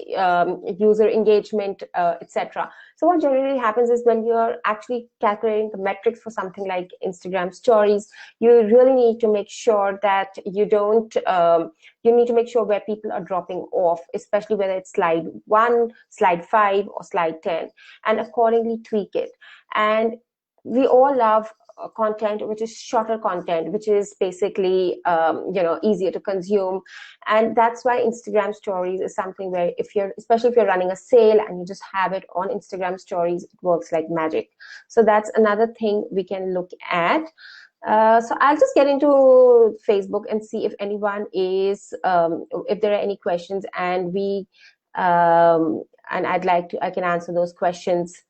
user engagement, etc. So what generally happens is, when you're actually calculating the metrics for something like Instagram stories, you really need to make sure that you don't you need to make sure where people are dropping off, especially whether it's slide 1, slide 5, or slide 10, and accordingly tweak it. And we all love content which is shorter content, which is basically you know, easier to consume. And that's why Instagram stories is something where, if you're, especially if you're running a sale and you just have it on Instagram stories, it works like magic. So that's another thing we can look at. So I'll just get into Facebook and see if anyone is if there are any questions, and and I can answer those questions.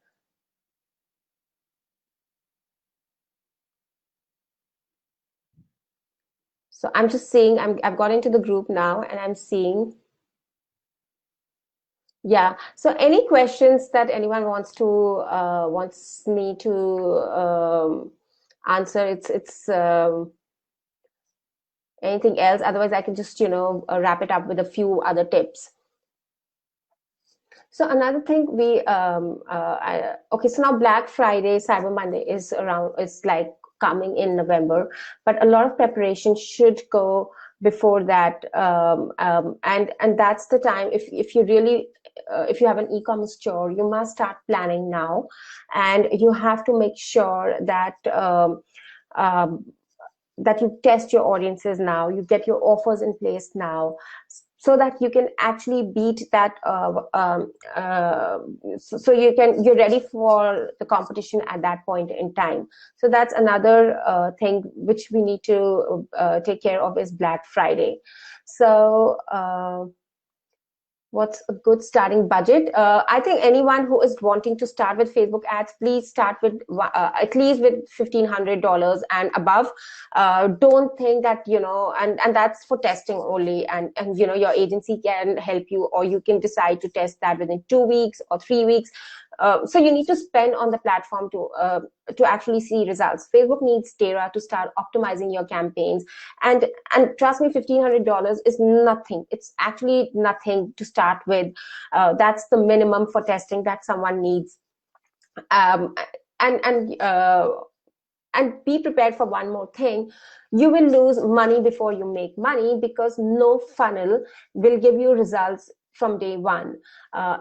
So I'm just seeing, I've got into the group now, and I'm seeing, yeah. So any questions that anyone wants me to answer? It's anything else? Otherwise, I can just, you know, wrap it up with a few other tips. So another thing okay, so now Black Friday, Cyber Monday is around, it's like coming in November, but a lot of preparation should go before that. And that's the time, if you really, if you have an e-commerce store, you must start planning now, and you have to make sure that that you test your audiences now, you get your offers in place now, so that you can actually beat that so you're ready for the competition at that point in time. So that's another thing which we need to take care of, is Black Friday. So what's a good starting budget? I think anyone who is wanting to start with Facebook ads, please start with at least with $1,500 and above. Don't think that, you know, and that's for testing only, and you know, your agency can help you, or you can decide to test that within 2 weeks or 3 weeks. So you need to spend on the platform to actually see results. Facebook needs data to start optimizing your campaigns, and trust me, $1,500 is nothing. It's actually nothing to start with. That's the minimum for testing that someone needs. Um, and be prepared for one more thing. You will lose money before you make money, because no funnel will give you results from day one.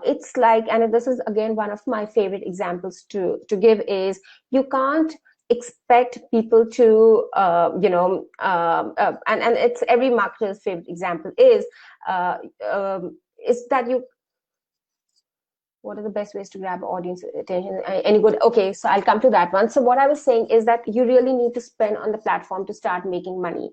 It's like, and this is again one of my favorite examples to give, is you can't expect people to and it's every marketer's favorite example is that you What are the best ways to grab audience attention? Any good? Okay, so I'll come to that one. So what I was saying is that you really need to spend on the platform to start making money.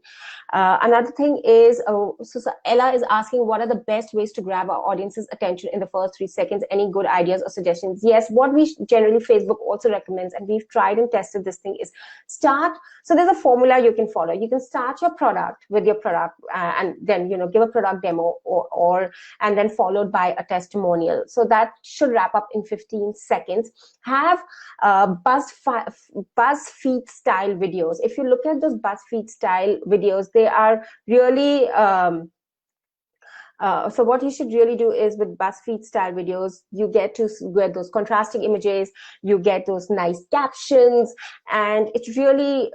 Another thing is, so Ella is asking, what are the best ways to grab our audience's attention in the first 3 seconds? Any good ideas or suggestions? Yes, what we generally, Facebook also recommends, and we've tried and tested this thing, is start. So there's a formula you can follow. You can start your product with your product, and then, you know, give a product demo, or and then followed by a testimonial. So that should wrap up in 15 seconds. Have BuzzFeed style videos. If you look at those BuzzFeed style videos, they are really so what you should really do is, with BuzzFeed style videos, you get those contrasting images, you get those nice captions, and it really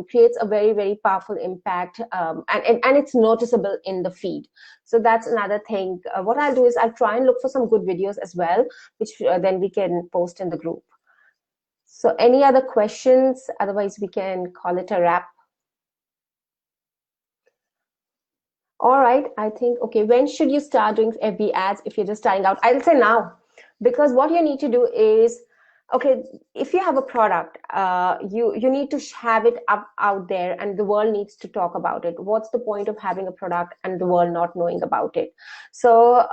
creates a very, very powerful impact, and it's noticeable in the feed. So that's another thing. What I'll do is I'll try and look for some good videos as well, which then we can post in the group. So any other questions? Otherwise, we can call it a wrap. All right, I think, okay, when should you start doing FB ads if you're just starting out? I'll say now, because what you need to do is, okay, if you have a product, you need to have it out there, and the world needs to talk about it. What's the point of having a product and the world not knowing about it? So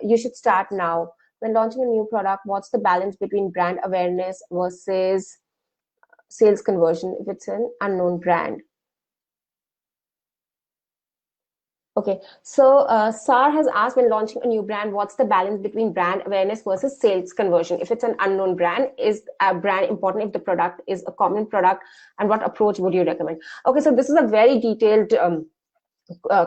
you should start now. When launching a new product, what's the balance between brand awareness versus sales conversion if it's an unknown brand? Okay, so Sar has asked, when launching a new brand, what's the balance between brand awareness versus sales conversion? If it's an unknown brand, is a brand important if the product is a common product? And what approach would you recommend? Okay, so this is a very detailed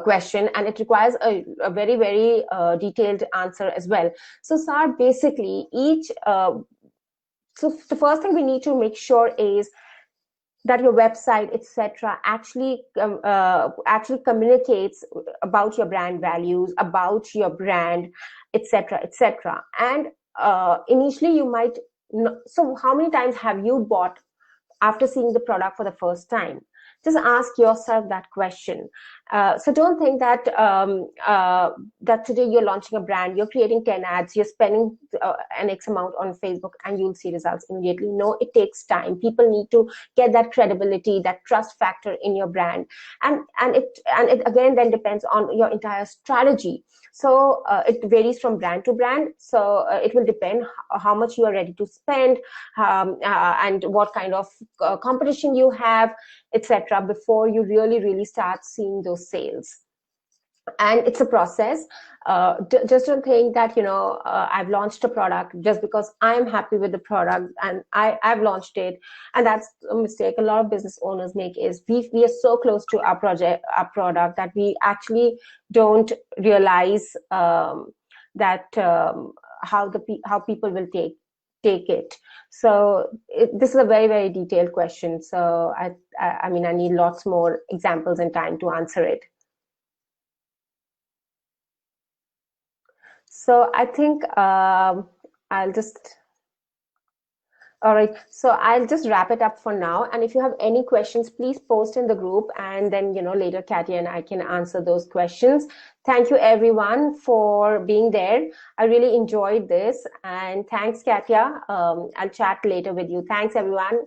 question, and it requires a very, very detailed answer as well. So Sar, basically, so the first thing we need to make sure is that your website, etc., actually communicates about your brand values, about your brand, etc., etc. And initially, you might. So, how many times have you bought after seeing the product for the first time? Just ask yourself that question. So don't think that that today you're launching a brand, you're creating 10 ads, you're spending an X amount on Facebook, and you'll see results immediately. No, it takes time. People need to get that credibility, that trust factor in your brand, and it again then depends on your entire strategy. So it varies from brand to brand. So it will depend how much you are ready to spend, and what kind of competition you have, etc., before you really start seeing those sales. And it's a process. Just don't think that, you know, I've launched a product just because I'm happy with the product and I've launched it. And that's a mistake a lot of business owners make, is we are so close to our product that we actually don't realize that how people will take it. So this is a very, very detailed question. So I mean, I need lots more examples and time to answer it. So I think all right, so I'll just wrap it up for now. And if you have any questions, please post in the group, and then, you know, later Katya and I can answer those questions. Thank you everyone for being there. I really enjoyed this, and thanks, Katya. I'll chat later with you. Thanks everyone.